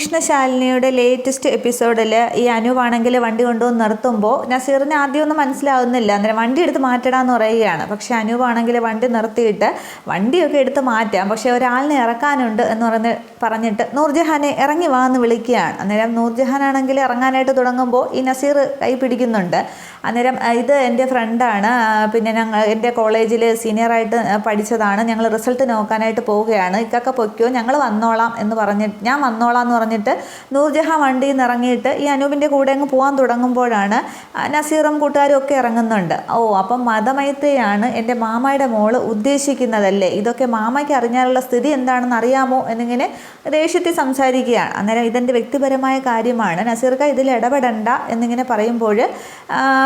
വിഷ്ണുശാലിനിയുടെ latest എപ്പിസോഡിൽ ഈ അനൂപാണെങ്കിൽ വണ്ടി കൊണ്ടുവന്ന് നിർത്തുമ്പോൾ നസീറിന് ആദ്യമൊന്നും മനസ്സിലാവുന്നില്ല. അന്നേരം വണ്ടി എടുത്ത് മാറ്റടാന്ന് പറയുകയാണ്. പക്ഷേ അനൂപാണെങ്കിൽ വണ്ടി നിർത്തിയിട്ട് വണ്ടിയൊക്കെ എടുത്ത് മാറ്റാം, പക്ഷേ ഒരാളിനെ ഇറക്കാനുണ്ട് എന്ന് പറഞ്ഞിട്ട് നൂർജഹാനെ ഇറങ്ങി വാ എന്ന് വിളിക്കുകയാണ്. അന്നേരം നൂർജഹാനാണെങ്കിൽ ഇറങ്ങാനായിട്ട് തുടങ്ങുമ്പോൾ ഈ നസീർ കൈ പിടിക്കുന്നുണ്ട്. അന്നേരം ഇത് എൻ്റെ ഫ്രണ്ടാണ്, പിന്നെ എൻ്റെ കോളേജിൽ സീനിയറായിട്ട് പഠിച്ചതാണ്, ഞങ്ങൾ റിസൾട്ട് നോക്കാനായിട്ട് പോവുകയാണ്, ഇക്കൊക്കെ പൊയ്ക്കോ ഞങ്ങൾ വന്നോളാം എന്ന് പറഞ്ഞിട്ട് ഞാൻ വന്നോളാം എന്ന് പറഞ്ഞിട്ട് നൂർജഹാൻ വണ്ടിയിൽ നിന്ന് ഇറങ്ങിയിട്ട് ഈ അനൂപിൻ്റെ കൂടെ അങ്ങ് പോകാൻ തുടങ്ങുമ്പോഴാണ് നസീറും കൂട്ടുകാരും ഒക്കെ ഇറങ്ങുന്നുണ്ട്. അപ്പം മതമൈത്രിയാണ് എൻ്റെ മാമയുടെ മോള് ഉദ്ദേശിക്കുന്നതല്ലേ, ഇതൊക്കെ മാമയ്ക്ക് അറിഞ്ഞാലുള്ള സ്ഥിതി എന്താണെന്ന് അറിയാമോ എന്നിങ്ങനെ ദേഷ്യത്തിൽ സംസാരിക്കുകയാണ്. അന്നേരം ഇതെൻ്റെ വ്യക്തിപരമായ കാര്യമാണ്, നസീർക്ക ഇതിൽ ഇടപെടണ്ട എന്നിങ്ങനെ പറയുമ്പോൾ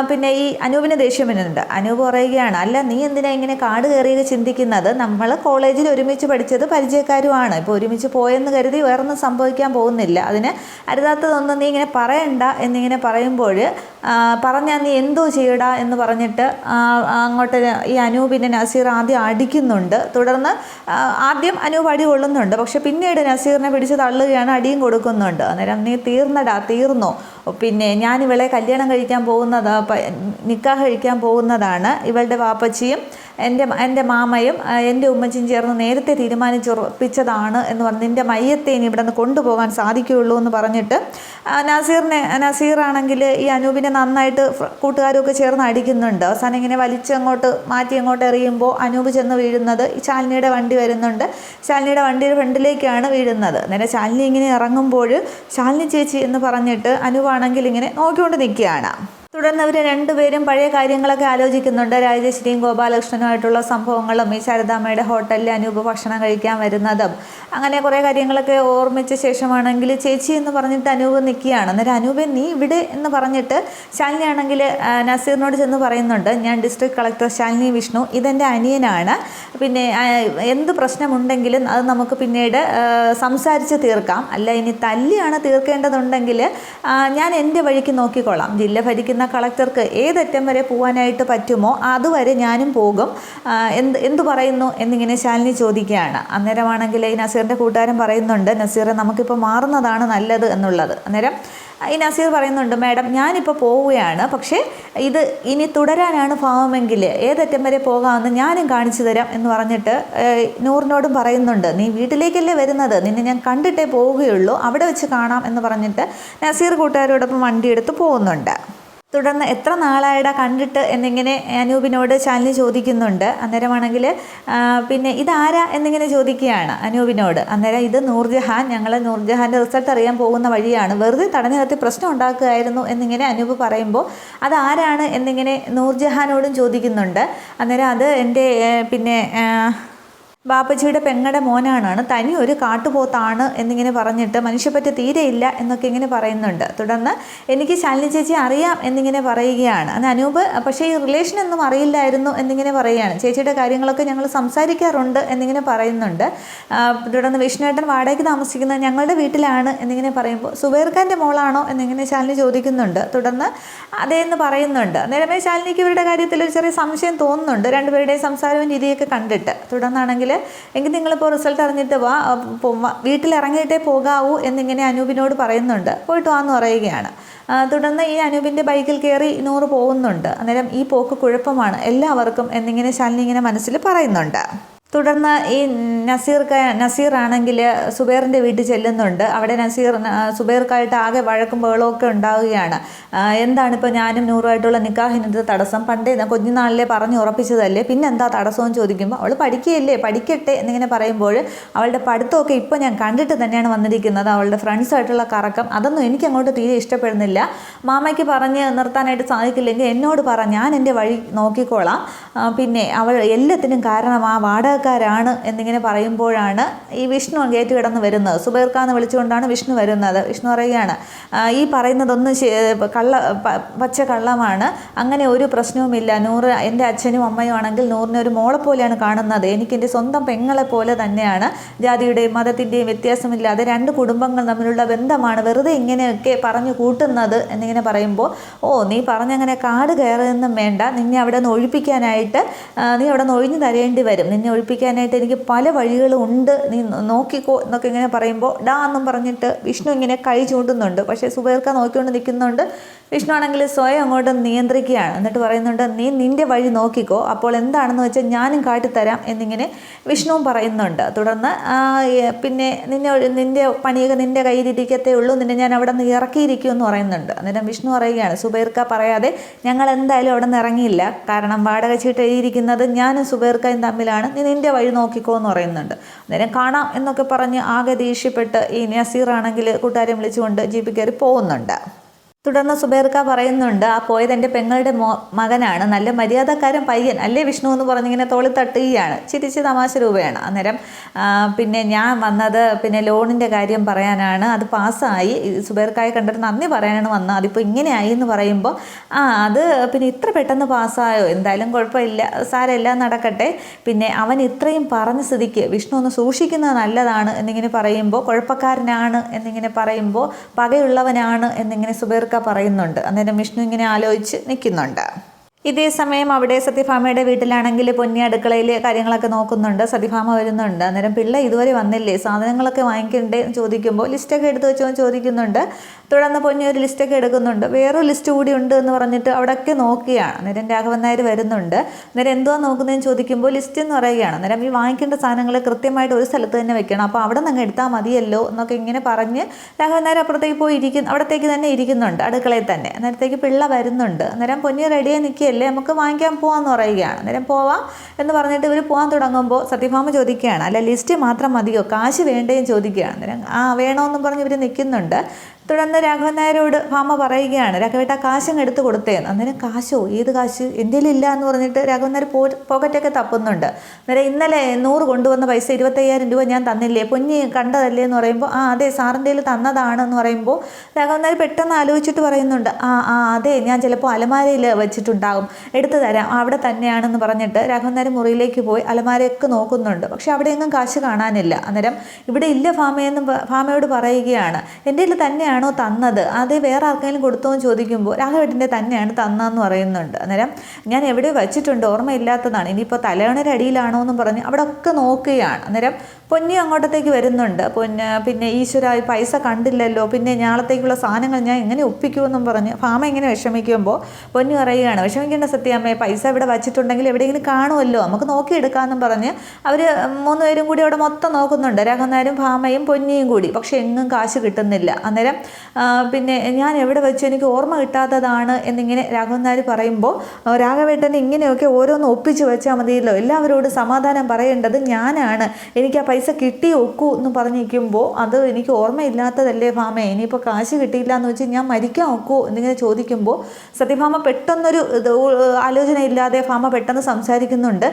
പിന്നെ ഈ അനൂപിന് ദേഷ്യം വരുന്നുണ്ട്. അനൂപ് പറയുകയാണ്, അല്ല നീ എന്തിനാ ഇങ്ങനെ കാട് കയറിയൊക്കെ ചിന്തിക്കുന്നത്, നമ്മൾ കോളേജിൽ ഒരുമിച്ച് പഠിച്ചത് പരിചയക്കാരുമാണ്, ഇപ്പോൾ ഒരുമിച്ച് പോയെന്ന് കരുതി വേറൊന്നും സംഭവിക്കാൻ പോകുന്നില്ല, അതിന് അരുതാത്തതൊന്നും നീ ഇങ്ങനെ പറയണ്ട എന്നിങ്ങനെ പറയുമ്പോൾ പറഞ്ഞാൽ നീ എന്തോ ചെയ്യടാ എന്ന് പറഞ്ഞിട്ട് അങ്ങോട്ട് ഈ അനൂപിനെ നസീർ ആദ്യം അടിക്കുന്നുണ്ട്. തുടർന്ന് ആദ്യം അനൂപ് അടി കൊള്ളുന്നുണ്ട്, പക്ഷെ പിന്നീട് നസീറിനെ പിടിച്ച് തള്ളുകയാണ്, അടിയും കൊടുക്കുന്നുണ്ട്. അന്നേരം നീ തീർന്നോ, പിന്നെ ഞാൻ ഇവളെ കല്യാണം കഴിക്കാൻ നിക്കാഹ് കഴിക്കാൻ പോകുന്നതാണ്, ഇവളുടെ വാപ്പച്ചിയും എൻ്റെ മാമയും എൻ്റെ ഉമ്മച്ചിയും ചേർന്ന് നേരത്തെ തീരുമാനിച്ചുറപ്പിച്ചതാണ് എന്ന് പറഞ്ഞ് നിൻ്റെ മയ്യത്തെ ഇനി ഇവിടെ നിന്ന് കൊണ്ടുപോകാൻ സാധിക്കുകയുള്ളൂ എന്ന് പറഞ്ഞിട്ട് നസീറാണെങ്കിൽ ഈ അനൂപിനെ നന്നായിട്ട് കൂട്ടുകാരൊക്കെ ചേർന്ന് അടിക്കുന്നുണ്ട്. അവസാനം ഇങ്ങനെ വലിച്ചങ്ങോട്ട് മാറ്റി അങ്ങോട്ട് എറിയുമ്പോൾ അനൂപ് ചെന്ന് വീഴുന്നത് ഈ ശാലിനിയുടെ വണ്ടി വരുന്നുണ്ട്, ശാലിനിയുടെ വണ്ടിയുടെ ഫ്രണ്ടിലേക്കാണ് വീഴുന്നത്. അന്നേരം ശാലിനി ഇങ്ങനെ ഇറങ്ങുമ്പോൾ ശാലിനി ചേച്ചി എന്ന് പറഞ്ഞിട്ട് അനൂപാണെങ്കിൽ ഇങ്ങനെ നോക്കിക്കൊണ്ട് നിൽക്കുകയാണ്. തുടർന്ന് അവർ രണ്ടുപേരും പഴയ കാര്യങ്ങളൊക്കെ ആലോചിക്കുന്നുണ്ട്. രാജേശ്വരിയും ഗോപാലകൃഷ്ണനുമായിട്ടുള്ള സംഭവങ്ങളും ഈ ശാരദാമ്മയുടെ ഹോട്ടലിൽ അനൂപ് ഭക്ഷണം കഴിക്കാൻ വരുന്നതും അങ്ങനെ കുറേ കാര്യങ്ങളൊക്കെ ഓർമ്മിച്ച ശേഷമാണെങ്കിൽ ചേച്ചി എന്ന് പറഞ്ഞിട്ട് അനൂപ് നിൽക്കുകയാണ്. അന്നേരം അനൂപ് നീ ഇവിടെ എന്ന് പറഞ്ഞിട്ട് ശാലിനി ആണെങ്കിൽ നസീറിനോട് ചെന്ന് പറയുന്നുണ്ട്, ഞാൻ ഡിസ്ട്രിക്ട് കളക്ടർ ശാലിനി വിഷ്ണു, ഇതെൻ്റെ അനിയനാണ്, പിന്നെ എന്ത് പ്രശ്നമുണ്ടെങ്കിലും അത് നമുക്ക് പിന്നീട് സംസാരിച്ച് തീർക്കാം, അല്ല ഇനി തല്ലിയാണ് തീർക്കേണ്ടതുണ്ടെങ്കിൽ ഞാൻ എൻ്റെ വഴിക്ക് നോക്കിക്കോളാം, ജില്ല ഭരിക്കുന്ന കളക്ടർക്ക് ഏതറ്റം വരെ പോകാനായിട്ട് പറ്റുമോ അതുവരെ ഞാനും പോകും, എന്തു പറയുന്നു എന്നിങ്ങനെ ശാലിനി ചോദിക്കുകയാണ്. അന്നേരമാണെങ്കിൽ ഈ നസീറിൻ്റെ കൂട്ടുകാരൻ പറയുന്നുണ്ട്, നസീറെ നമുക്കിപ്പോൾ മാറുന്നതാണ് നല്ലത് എന്നുള്ളത്. അന്നേരം ഈ നസീർ പറയുന്നുണ്ട്, മാഡം ഞാനിപ്പോൾ പോവുകയാണ്, പക്ഷേ ഇത് ഇനി തുടരാനാണ് ഭാവമെങ്കിൽ ഏതറ്റം വരെ പോകാമെന്ന് ഞാനും കാണിച്ചു തരാം എന്ന് പറഞ്ഞിട്ട് നൂറിനോടും പറയുന്നുണ്ട്, നീ വീട്ടിലേക്കല്ലേ വരുന്നത്, നിന്നെ ഞാൻ കണ്ടിട്ടേ പോവുകയുള്ളൂ, അവിടെ വെച്ച് കാണാം എന്ന് പറഞ്ഞിട്ട് നസീർ കൂട്ടുകാരോടൊപ്പം വണ്ടിയെടുത്ത് പോകുന്നുണ്ട്. തുടർന്ന് എത്ര നാളായിടാ കണ്ടിട്ട് എന്നിങ്ങനെ അനൂപിനോട് ശാലിനി ചോദിക്കുന്നുണ്ട്. അന്നേരമാണെങ്കിൽ പിന്നെ ഇതാരാ എന്നിങ്ങനെ ചോദിക്കുകയാണ് അനൂപിനോട്. അന്നേരം ഇത് നൂർജഹാൻ, ഞങ്ങൾ നൂർജഹാൻ്റെ റിസൾട്ട് അറിയാൻ പോകുന്ന വഴിയാണ്, വെറുതെ തടഞ്ഞു നിർത്തി പ്രശ്നം ഉണ്ടാക്കുകയായിരുന്നു എന്നിങ്ങനെ അനൂപ് പറയുമ്പോൾ അതാരാണ് എന്നിങ്ങനെ നൂർജഹാനോടും ചോദിക്കുന്നുണ്ട്. അന്നേരം അത് എൻ്റെ പിന്നെ ബാപ്പച്ചിയുടെ പെങ്ങളുടെ മോനാണ്, തനി ഒരു കാട്ടുപോത്താണ് എന്നിങ്ങനെ പറഞ്ഞിട്ട് മനുഷ്യപ്പറ്റി തീരെയില്ല എന്നൊക്കെ ഇങ്ങനെ പറയുന്നുണ്ട്. തുടർന്ന് എനിക്ക് ശാലിനി ചേച്ചി അറിയാം എന്നിങ്ങനെ പറയുകയാണ്. അന്ന് അനൂപ് പക്ഷേ ഈ റിലേഷനൊന്നും അറിയില്ലായിരുന്നു എന്നിങ്ങനെ പറയുകയാണ്, ചേച്ചിയുടെ കാര്യങ്ങളൊക്കെ ഞങ്ങൾ സംസാരിക്കാറുണ്ട് എന്നിങ്ങനെ പറയുന്നുണ്ട്. തുടർന്ന് വിഷ്ണുവേട്ടൻ വാടകയ്ക്ക് താമസിക്കുന്നത് ഞങ്ങളുടെ വീട്ടിലാണ് എന്നിങ്ങനെ പറയുമ്പോൾ സുബൈർഖാൻ്റെ മോളാണോ എന്നിങ്ങനെ ശാലിനി ചോദിക്കുന്നുണ്ട്. തുടർന്ന് അതേന്ന് പറയുന്നുണ്ട്. അന്നേരമേ ശാലിനിക്ക് ഇവരുടെ കാര്യത്തിൽ ഒരു ചെറിയ സംശയം തോന്നുന്നുണ്ട്, രണ്ടുപേരുടെയും സംസാരവും രീതിയൊക്കെ കണ്ടിട്ട്. തുടർന്നാണെങ്കിൽ എങ്കിൽ നിങ്ങളിപ്പോൾ റിസൾട്ട് അറിഞ്ഞിട്ട് വാ, വീട്ടിലിറങ്ങിയിട്ടേ പോകാവൂ എന്നിങ്ങനെ അനൂപിനോട് പറയുന്നുണ്ട്, പോയിട്ട് വാന്ന് പറയുകയാണ്. തുടർന്ന് ഈ അനൂപിൻ്റെ ബൈക്കിൽ കയറി നൂറ് പോകുന്നുണ്ട്. അന്നേരം ഈ പോക്ക് കുഴപ്പമാണ് എല്ലാവർക്കും എന്നിങ്ങനെ ശാലിനി ഇങ്ങനെ മനസ്സിൽ പറയുന്നുണ്ട്. തുടർന്ന് ഈ നസീറാണെങ്കിൽ സുബൈറിൻ്റെ വീട്ടിൽ ചെല്ലുന്നുണ്ട്. അവിടെ സുബൈർക്കായിട്ട് ആകെ വഴക്കും ബഹളമൊക്കെ ഉണ്ടാവുകയാണ്. എന്താണിപ്പോൾ ഞാനും നൂറുമായിട്ടുള്ള നിക്കാഹിനത് തടസ്സം, പണ്ടേ കുഞ്ഞുനാളിലെ പറഞ്ഞ് ഉറപ്പിച്ചതല്ലേ, പിന്നെ എന്താ തടസ്സമെന്ന് ചോദിക്കുമ്പോൾ അവൾ പഠിക്കുകയല്ലേ, പഠിക്കട്ടെ എന്നിങ്ങനെ പറയുമ്പോൾ അവളുടെ പഠിത്തമൊക്കെ ഇപ്പോൾ ഞാൻ കണ്ടിട്ട് തന്നെയാണ് വന്നിരിക്കുന്നത്, അവളുടെ ഫ്രണ്ട്സായിട്ടുള്ള കറക്കം അതൊന്നും എനിക്ക് അങ്ങോട്ട് തീരെ ഇഷ്ടപ്പെടുന്നില്ല, മാമയ്ക്ക് പറഞ്ഞ് നിർത്താനായിട്ട് സാധിക്കില്ലെങ്കിൽ എന്നോട് പറ, ഞാൻ എൻ്റെ വഴി നോക്കിക്കോളാം, പിന്നെ അവൾ എല്ലാത്തിനും കാരണം ആ വാടകക്കാരാണ് എന്നിങ്ങനെ പറയുമ്പോഴാണ് ഈ വിഷ്ണു ഗേറ്റ് കിടന്ന് വരുന്നത്. സുബൈർക്കാന്ന് വിളിച്ചുകൊണ്ടാണ് വിഷ്ണു വരുന്നത്. വിഷ്ണു പറയുകയാണ്, ഈ പറയുന്നതൊന്നും പച്ച കള്ളമാണ്, അങ്ങനെ ഒരു പ്രശ്നവുമില്ല, നൂറ് എൻ്റെ അച്ഛനും അമ്മയും ആണെങ്കിൽ നൂറിനെ ഒരു മോളെ പോലെയാണ് കാണുന്നത്, എനിക്ക് എൻ്റെ സ്വന്തം പെങ്ങളെ പോലെ തന്നെയാണ്, ജാതിയുടെയും മതത്തിൻ്റെയും വ്യത്യാസമില്ലാതെ രണ്ട് കുടുംബങ്ങൾ തമ്മിലുള്ള ബന്ധമാണ് വെറുതെ ഇങ്ങനെയൊക്കെ പറഞ്ഞു കൂട്ടുന്നത് എന്നിങ്ങനെ പറയുമ്പോൾ, നീ പറഞ്ഞങ്ങനെ കാട് കയറുകയൊന്നും വേണ്ട, നിന്നെ അവിടെ നിന്ന് ഒഴിപ്പിക്കാനായിട്ട് നീ അവിടെ നിന്ന് ഒഴിഞ്ഞു തരേണ്ടി വരും, നിന്നെ ഒഴിപ്പിക്കാനായിട്ട് എനിക്ക് പല വഴികളും ഉണ്ട്, നീ നോക്കിക്കോ എന്നൊക്കെ ഇങ്ങനെ പറയുമ്പോൾ ഡാ എന്നും പറഞ്ഞിട്ട് വിഷ്ണു ഇങ്ങനെ കൈ ചൂണ്ടുന്നുണ്ട്. പക്ഷേ സുബൈർക്ക നോക്കിക്കൊണ്ട് നിൽക്കുന്നുണ്ട്. വിഷ്ണു ആണെങ്കിൽ സ്വയം അങ്ങോട്ട് നിയന്ത്രിക്കുകയാണ്. എന്നിട്ട് പറയുന്നുണ്ട്, നീ നിൻ്റെ വഴി നോക്കിക്കോ, അപ്പോൾ എന്താണെന്ന് വെച്ചാൽ ഞാനും കാട്ടിത്തരാം എന്നിങ്ങനെ വിഷ്ണുവും പറയുന്നുണ്ട്. തുടർന്ന് പിന്നെ നിൻ്റെ പണിയൊക്കെ നിൻ്റെ കയ്യിലിരിക്കത്തേ ഉള്ളൂ, നിന്നെ ഞാൻ അവിടെ നിന്ന് ഇറക്കിയിരിക്കും എന്ന് പറയുന്നുണ്ട്. അന്നേരം വിഷ്ണു പറയുകയാണ്, സുബൈർക്ക പറയാതെ ഞങ്ങൾ എന്തായാലും അവിടെ നിന്ന് ഇറങ്ങിയില്ല, കാരണം വാടക ചീട്ട് എഴുതിയിരിക്കുന്നത് ഞാനും സുബൈർക്കയും തമ്മിലാണ്, നീ നിൻ്റെ വഴി നോക്കിക്കോ എന്ന് പറയുന്നുണ്ട്. അന്നേരം കാണാം എന്നൊക്കെ പറഞ്ഞ് ആകെ ദേഷ്യപ്പെട്ട് ഈ നസീറാണെങ്കിൽ കൂട്ടുകാരെ വിളിച്ചുകൊണ്ട് ജീപ്പിൽ കയറി പോകുന്നുണ്ട്. തുടർന്ന് സുബൈർക്ക പറയുന്നുണ്ട്, ആ പോയത് എൻ്റെ പെങ്ങളുടെ മകനാണ്, നല്ല മര്യാദക്കാരൻ പയ്യൻ അല്ലേ വിഷ്ണു എന്ന് പറഞ്ഞിങ്ങനെ തോളി തട്ടുകയാണ്. ചിരിച്ച് തമാശ രൂപയാണ്. അന്നേരം പിന്നെ ഞാൻ വന്നത് പിന്നെ ലോണിൻ്റെ കാര്യം പറയാനാണ്, അത് പാസ്സായി, സുബൈർക്കായെ കണ്ടിട്ട് നന്ദി പറയാനാണ് വന്നത്, അതിപ്പോൾ ഇങ്ങനെയായി എന്ന് പറയുമ്പോൾ അത് പിന്നെ ഇത്ര പെട്ടെന്ന് പാസ്സായോ, എന്തായാലും കുഴപ്പമില്ല, സാരമെല്ലാം നടക്കട്ടെ, പിന്നെ അവൻ ഇത്രയും പറഞ്ഞ സ്ഥിതിക്ക് വിഷ്ണു ഒന്ന് സൂക്ഷിക്കുന്നത് നല്ലതാണ് എന്നിങ്ങനെ പറയുമ്പോൾ, കുഴപ്പക്കാരനാണ് എന്നിങ്ങനെ പറയുമ്പോൾ പകയുള്ളവനാണ് എന്നിങ്ങനെ സുബൈർക്ക പറയുന്നുണ്ട്. അന്നേരം വിഷ്ണു ഇങ്ങനെ ആലോചിച്ച് നിൽക്കുന്നുണ്ട്. ഇതേ സമയം അവിടെ സത്യഭാമയുടെ വീട്ടിലാണെങ്കിൽ പൊന്നി അടുക്കളയിൽ കാര്യങ്ങളൊക്കെ നോക്കുന്നുണ്ട്. സത്യഭാമ വരുന്നുണ്ട്. അന്നേരം പിള്ള ഇതുവരെ വന്നില്ലേ, സാധനങ്ങളൊക്കെ വാങ്ങിക്കണ്ടേ എന്ന് ചോദിക്കുമ്പോൾ ലിസ്റ്റൊക്കെ എടുത്ത് വെച്ചോ ചോദിക്കുന്നുണ്ട്. തുടർന്ന് പൊന്നി ഒരു ലിസ്റ്റൊക്കെ എടുക്കുന്നുണ്ട്. വേറൊരു ലിസ്റ്റ് കൂടി ഉണ്ട് എന്ന് പറഞ്ഞിട്ട് അവിടെയൊക്കെ നോക്കുകയാണ്. അന്നേരം രാഘവൻ നായർ വരുന്നുണ്ട്. അന്നേരം എന്തുവാ നോക്കുന്നതെന്ന് ചോദിക്കുമ്പോൾ ലിസ്റ്റ് എന്ന് പറയുകയാണ്. അന്നേരം ഈ വാങ്ങിക്കേണ്ട സാധനങ്ങൾ കൃത്യമായിട്ട് ഒരു സ്ഥലത്ത് തന്നെ വെക്കണം, അപ്പോൾ അവിടെ നിന്ന് എടുത്താൽ മതിയല്ലോ എന്നൊക്കെ ഇങ്ങനെ പറഞ്ഞ് രാഘവൻ നായർ അപ്പുറത്തേക്ക് പോയി അവിടത്തേക്ക് തന്നെ ഇരിക്കുന്നുണ്ട്, അടുക്കളയിൽ തന്നെ. അന്നേരത്തേക്ക് പിള്ള വരുന്നുണ്ട്. അന്നേരം പൊന്നി റെഡിയായി നിൽക്കുകയല്ലേ, നമുക്ക് വാങ്ങിക്കാൻ പോകാമെന്ന് പറയുകയാണ്. അന്നേരം പോവാം എന്ന് പറഞ്ഞിട്ട് ഇവർ പോകാൻ തുടങ്ങുമ്പോൾ സത്യഭാമ ചോദിക്കുകയാണ്, അല്ല ലിസ്റ്റ് മാത്രം മതിയോ, കാശ് വേണ്ടേന്ന് ചോദിക്കുകയാണ്. അന്നേരം വേണമെന്നും പറഞ്ഞ് ഇവർ നിൽക്കുന്നുണ്ട്. തുടർന്ന് രാഘവൻ നായരോട് ഭാമ പറയുകയാണ്, രാഘവേട്ട കാശങ്ങ് എടുത്ത് കൊടുത്തേന്ന്. അന്നേരം കാശോ, ഏത് കാശ്, എൻ്റെ ഇല്ല എന്ന് പറഞ്ഞിട്ട് രാഘവൻ നായർ പോക്കറ്റൊക്കെ തപ്പുന്നുണ്ട്. അന്നേരം ഇന്നലെ 100 കൊണ്ടുവന്ന പൈസ 25,000 രൂപ ഞാൻ തന്നില്ലേ, പൊന്നി കണ്ടതല്ലേ എന്ന് പറയുമ്പോൾ അതെ സാറിൻ്റെ കയ്യിൽ തന്നതാണെന്ന് പറയുമ്പോൾ രാഘവൻ നായർ പെട്ടെന്ന് ആലോചിച്ചിട്ട് പറയുന്നുണ്ട്, അതെ ഞാൻ ചിലപ്പോൾ അലമാരയിൽ വെച്ചിട്ടുണ്ടാകും, എടുത്തു തരാം, അവിടെ തന്നെയാണെന്ന് പറഞ്ഞിട്ട് രാഘവൻ നായർ മുറിയിലേക്ക് പോയി അലമാരയൊക്കെ നോക്കുന്നുണ്ട്. പക്ഷെ അവിടെയെങ്ങും കാശ് കാണാനില്ല. അന്നേരം ഇവിടെ ഇല്ല ഭാമയോട് പറയുകയാണ്, എൻ്റെ കയ്യിൽ തന്നെയാണ് ആണോ തന്നത്, അതേ വേറെ ആർക്കെങ്കിലും കൊടുത്തോ എന്ന് ചോദിക്കുമ്പോൾ രാഘവേട്ടൻ്റെ തന്നെയാണ് തന്നതെന്ന് പറയുന്നുണ്ട്. അന്നേരം ഞാൻ എവിടെ വെച്ചിട്ടുണ്ട്, ഓർമ്മയില്ലാത്തതാണ്, ഇനിയിപ്പോൾ തലയണയുടെ അടിയിലാണോ എന്നും പറഞ്ഞ് അവിടെ ഒക്കെ നോക്കുകയാണ്. അന്നേരം പൊന്നി അങ്ങോട്ടത്തേക്ക് വരുന്നുണ്ട്. പിന്നെ ഈശ്വര പൈസ കണ്ടില്ലല്ലോ, പിന്നെ നാളത്തേക്കുള്ള സാധനങ്ങൾ ഞാൻ എങ്ങനെ ഒപ്പിക്കുമെന്നും പറഞ്ഞ് ഭാമ ഇങ്ങനെ വിഷമിക്കുമ്പോൾ പൊന്നി പറയുകയാണ്, വിഷമിക്കേണ്ട സത്യാമ്മേ, പൈസ ഇവിടെ വച്ചിട്ടുണ്ടെങ്കിൽ എവിടെയെങ്കിലും കാണുമല്ലോ, നമുക്ക് നോക്കിയെടുക്കാമെന്നും പറഞ്ഞ് അവർ 3 പേരും കൂടി അവിടെ മൊത്തം നോക്കുന്നുണ്ട്, രാഘവൻ നായരും ഭാമയും പൊന്നിയും കൂടി. പക്ഷെ എങ്ങും കാശ് കിട്ടുന്നില്ല. അന്നേരം പിന്നെ ഞാൻ എവിടെ വെച്ച് എനിക്ക് ഓർമ്മ കിട്ടാത്തതാണ് എന്നിങ്ങനെ രാഘവൻ നായർ പറയുമ്പോൾ രാഘവേട്ടന് ഇങ്ങനെയൊക്കെ ഓരോന്ന് ഒപ്പിച്ച് വെച്ചാൽ മതിയല്ലോ, എല്ലാവരോടും സമാധാനം പറയേണ്ടത് ഞാനാണ്, എനിക്ക് ആ പൈസ കിട്ടി ഒക്കൂ എന്ന് പറഞ്ഞിരിക്കുമ്പോൾ അത് എനിക്ക് ഓർമ്മയില്ലാത്തതല്ലേ ഭാമ, ഇനിയിപ്പോൾ കാശ് കിട്ടിയില്ല എന്ന് വെച്ച് ഞാൻ മരിക്കാൻ ഒക്കൂ എന്നിങ്ങനെ ചോദിക്കുമ്പോൾ സത്യഭാമ പെട്ടെന്നൊരു ആലോചനയില്ലാതെ ഭാമ പെട്ടെന്ന് സംസാരിക്കുന്നുണ്ട്.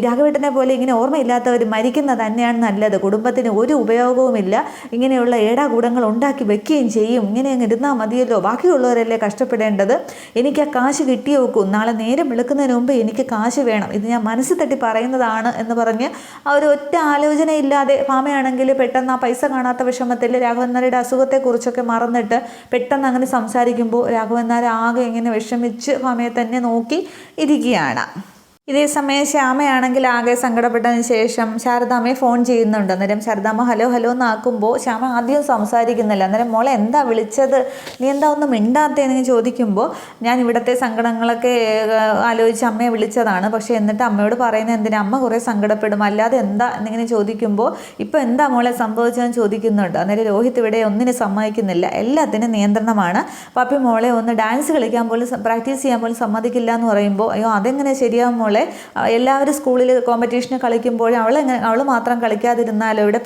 രാഘവേട്ടനെ പോലെ ഇങ്ങനെ ഓർമ്മയില്ലാത്തവർ മരിക്കുന്നത് തന്നെയാണ് നല്ലത്, കുടുംബത്തിന് ഒരു ഉപയോഗവുമില്ല, ഇങ്ങനെയുള്ള ഏടാകൂടങ്ങൾ ഉണ്ടാക്കി വെക്കുകയും ചെയ്യും, ഇങ്ങനെ അങ്ങ് ഇരുന്നാൽ മതിയല്ലോ, ബാക്കിയുള്ളവരല്ലേ കഷ്ടപ്പെടേണ്ടത്, എനിക്ക് ആ കാശ് കിട്ടിയേ വെക്കും, നാളെ നേരം വെളുക്കുന്നതിന് മുമ്പ് എനിക്ക് കാശ് വേണം, ഇത് ഞാൻ മനസ്സിൽ തട്ടി പറയുന്നതാണ് എന്ന് പറഞ്ഞ് ആ ഒരു ഒറ്റ ആലോചനയില്ലാതെ ഭാമയാണെങ്കിൽ പെട്ടെന്ന് ആ പൈസ കാണാത്ത വിഷമത്തിൽ രാഘവൻ നായരുടെ അസുഖത്തെക്കുറിച്ചൊക്കെ മറന്നിട്ട് പെട്ടെന്ന് അങ്ങനെ സംസാരിക്കുമ്പോൾ രാഘവൻ നായർ ആകെ ഇങ്ങനെ വിഷമിച്ച് ഭാമയെ തന്നെ നോക്കി ഇരിക്കുകയാണ്. ഇതേ സമയം ശ്യാമയാണെങ്കിൽ ആകെ സങ്കടപ്പെട്ടതിന് ശേഷം ശാരദാമ്മയെ ഫോൺ ചെയ്യുന്നുണ്ട്. അന്നേരം ശാരദാമ്മ ഹലോ ഹലോ എന്നാക്കുമ്പോൾ ശ്യാമ ആദ്യം സംസാരിക്കുന്നില്ല. അന്നേരം മോളെ എന്താ വിളിച്ചത്, നീ എന്താ ഒന്നും മിണ്ടാത്തേന്ന് ചോദിക്കുമ്പോൾ ഞാൻ ഇവിടുത്തെ സങ്കടങ്ങളൊക്കെ ആലോചിച്ച് അമ്മയെ വിളിച്ചതാണ്, പക്ഷേ എന്നിട്ട് അമ്മയോട് പറയുന്നത് എന്തിനാ, അമ്മ കുറേ സങ്കടപ്പെടും, അല്ലാതെ എന്താ എന്നിങ്ങനെ ചോദിക്കുമ്പോൾ ഇപ്പോൾ എന്താ മോളെ സംഭവിച്ചതെന്ന് ചോദിക്കുന്നുണ്ട്. അന്നേരം രോഹിത് ഇവിടെ ഒന്നിനും സമ്മതിക്കുന്നില്ല, എല്ലാത്തിനും നിയന്ത്രണമാണ്, പപ്പി മോളെ ഒന്ന് ഡാൻസ് കളിക്കാൻ പോലും പ്രാക്ടീസ് ചെയ്യാൻ പോലും സമ്മതിക്കില്ല എന്ന് പറയുമ്പോൾ അയ്യോ അതെങ്ങനെ ശരിയാവും മോളെ, എല്ലാവരും സ്കൂളിൽ കോമ്പറ്റീഷന് കളിക്കുമ്പോഴും അവൾ മാത്രം കളിക്കാതിരുന്നാലോ, ഇവിടെ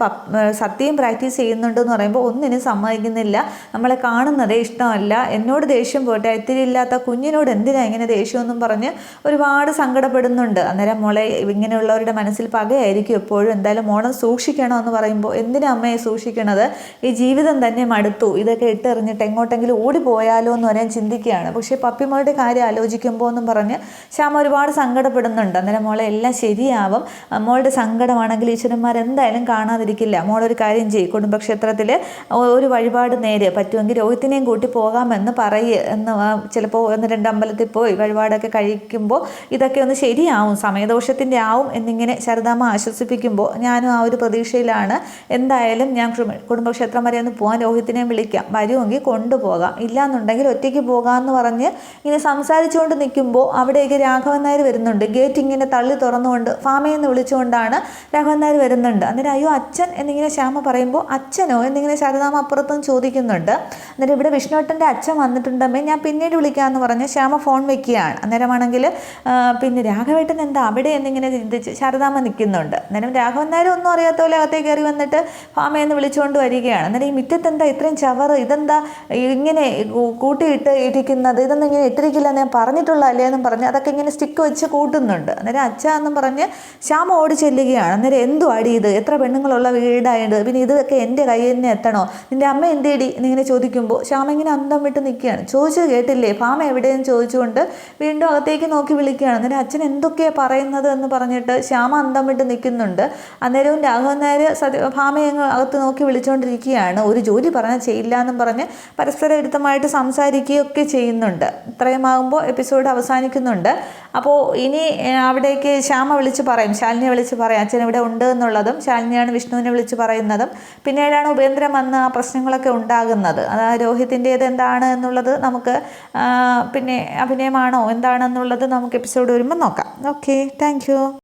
സത്യം പ്രാക്ടീസ് ചെയ്യുന്നുണ്ടെന്ന് പറയുമ്പോൾ ഒന്നിനും സമ്മതിക്കുന്നില്ല, നമ്മളെ കാണുന്നതേ ഇഷ്ടമല്ല, എന്നോട് ദേഷ്യം പോട്ടെ, ഇത്തിരി ഇല്ലാത്ത കുഞ്ഞിനോട് എന്തിനാ ഇങ്ങനെ ദേഷ്യമെന്നും പറഞ്ഞ് ഒരുപാട് സങ്കടപ്പെടുന്നുണ്ട്. അന്നേരം മോളെ ഇങ്ങനെയുള്ളവരുടെ മനസ്സിൽ പകയായിരിക്കും എപ്പോഴും, എന്തായാലും മോളെ സൂക്ഷിക്കണമെന്ന് പറയുമ്പോൾ എന്തിനാ അമ്മയെ സൂക്ഷിക്കണത്, ഈ ജീവിതം തന്നെ മടുത്തു, ഇതൊക്കെ ഇട്ടെറിഞ്ഞിട്ട് എങ്ങോട്ടെങ്കിലും ഓടിപ്പോയാലോ എന്ന് പറയാൻ ചിന്തിക്കുകയാണ്. പക്ഷേ പപ്പിമോളുടെ കാര്യം ആലോചിക്കുമ്പോൾ എന്നും പറഞ്ഞ് ശ്യാമ ഒരുപാട് സങ്കടപ്പെടും. ബോധ്യപ്പെടുന്നുണ്ട്. അന്നേരം മോളെ എല്ലാം ശരിയാവും, മോളുടെ സങ്കടമാണെങ്കിൽ ഈശ്വരന്മാർ എന്തായാലും കാണാതിരിക്കില്ല. മോളൊരു കാര്യം ചെയ്യും, കുടുംബക്ഷേത്രത്തിൽ ഒരു വഴിപാട് നേര്, പറ്റുമെങ്കിൽ രോഹിത്തിനെയും കൂട്ടി പോകാമെന്ന് എന്ന് ചിലപ്പോൾ 1-2 അമ്പലത്തിൽ പോയി വഴിപാടൊക്കെ കഴിക്കുമ്പോൾ ഇതൊക്കെ ഒന്ന് ശരിയാവും, സമയദോഷത്തിൻ്റെ ആവും എന്നിങ്ങനെ ശാരദാമ്മ ആശ്വസിപ്പിക്കുമ്പോൾ ഞാനും ആ ഒരു പ്രതീക്ഷയിലാണ്. എന്തായാലും ഞാൻ കുടുംബക്ഷേത്രം വരെ ഒന്ന് പോകാൻ രോഹിത്തിനെയും വിളിക്കാം, വരുമെങ്കിൽ കൊണ്ടുപോകാം, ഇല്ലാന്നുണ്ടെങ്കിൽ ഒറ്റയ്ക്ക് പോകാമെന്ന് പറഞ്ഞ് ഇങ്ങനെ സംസാരിച്ചുകൊണ്ട് നിൽക്കുമ്പോൾ അവിടേക്ക് രാഘവൻ നായർ വരുന്നുണ്ട്. ഗേറ്റ് ഇങ്ങനെ തള്ളി തുറന്നുകൊണ്ട് ഫാമയെന്ന് വിളിച്ചുകൊണ്ടാണ് രാഘവൻ നായർ വരുന്നുണ്ട്. അന്നേരം അയ്യോ അച്ഛൻ എന്നിങ്ങനെ ശ്യാമ പറയുമ്പോൾ അച്ഛനോ എന്നിങ്ങനെ ശാരദാമ്മ അപ്പുറത്തും ചോദിക്കുന്നുണ്ട്. അന്നേരം ഇവിടെ വിഷ്ണുവേട്ടൻ്റെ അച്ഛൻ വന്നിട്ടുണ്ടമ്മേ, ഞാൻ പിന്നീട് വിളിക്കാമെന്ന് പറഞ്ഞ് ശ്യാമ ഫോൺ വെക്കുകയാണ്. അന്നേരമാണെങ്കിൽ പിന്നെ രാഘവേട്ടൻ എന്താ അവിടെ എന്നിങ്ങനെ ചിന്തിച്ച് ശാരദാമ്മ നിൽക്കുന്നുണ്ട്. അന്നേരം രാഘവൻ നായർ ഒന്നും അറിയാത്ത പോലെ അകത്തേക്ക് കയറി വന്നിട്ട് ഫാമയെന്ന് വിളിച്ചുകൊണ്ട് വരികയാണ്. അന്നേരം ഈ മുറ്റത്തെന്താ ഇത്രയും ചവറ്, ഇതെന്താ ഇങ്ങനെ കൂട്ടിയിട്ട് ഇരിക്കുന്നത്, ഇതൊന്നും ഇങ്ങനെ ഇട്ടിരിക്കില്ല ഞാൻ പറഞ്ഞിട്ടുള്ളതല്ലേ എന്നും പറഞ്ഞ് അതൊക്കെ ഇങ്ങനെ സ്റ്റിക്ക് വെച്ച് കൂട്ടുന്നുണ്ട്. അന്നേരം അച്ഛ എന്നും പറഞ്ഞ് ശ്യാമ ഓടി ചെല്ലുകയാണ്. അന്നേരം എന്തു അടി ഇത്, എത്ര പെണ്ണുങ്ങളുള്ള വീടായത്, പിന്നെ ഇതൊക്കെ എൻ്റെ കയ്യിൽ തന്നെ എത്തണോ, നിൻ്റെ അമ്മ എന്തേടി എന്നിങ്ങനെ ചോദിക്കുമ്പോൾ ശ്യാമ ഇങ്ങനെ അന്തം വിട്ട് നിൽക്കുകയാണ്. ചോദിച്ചു കേട്ടില്ലേ ഫാമ എവിടെയെന്ന് ചോദിച്ചുകൊണ്ട് വീണ്ടും അകത്തേക്ക് നോക്കി വിളിക്കുകയാണ്. അന്നേരം അച്ഛൻ എന്തൊക്കെയാണ് പറയുന്നത് എന്ന് പറഞ്ഞിട്ട് ശ്യാമ അന്തം വിട്ട് നിൽക്കുന്നുണ്ട്. അന്നേരവും രാഘവൻ നായർ ഫാമയെ അകത്ത് നോക്കി വിളിച്ചുകൊണ്ടിരിക്കുകയാണ്. ഒരു ജോലി പറഞ്ഞാൽ ചെയ്യില്ല എന്നും പറഞ്ഞ് പരസ്പര വിരുദ്ധമായിട്ട് സംസാരിക്കുകയൊക്കെ ചെയ്യുന്നുണ്ട്. ഇത്രയുമാകുമ്പോൾ എപ്പിസോഡ് അവസാനിക്കുന്നുണ്ട്. അപ്പോൾ ഇനി അവിടേക്ക് ശ്യാമ വിളിച്ച് പറയും, ശാലിനിയെ വിളിച്ച് പറയും അച്ഛൻ ഇവിടെ ഉണ്ട് എന്നുള്ളതും. ശാലിനിയാണ് വിഷ്ണുവിനെ വിളിച്ച് പറയുന്നതും. പിന്നീടാണ് ഉപേന്ദ്രൻ വന്ന് ആ പ്രശ്നങ്ങളൊക്കെ ഉണ്ടാകുന്നത്. അതായത് രോഹിത്തിൻ്റേത് എന്താണ് എന്നുള്ളത് നമുക്ക് പിന്നെ അഭിനയമാണോ എന്താണെന്നുള്ളത് നമുക്ക് എപ്പിസോഡ് വരുമ്പോൾ നോക്കാം. Okay, thank you.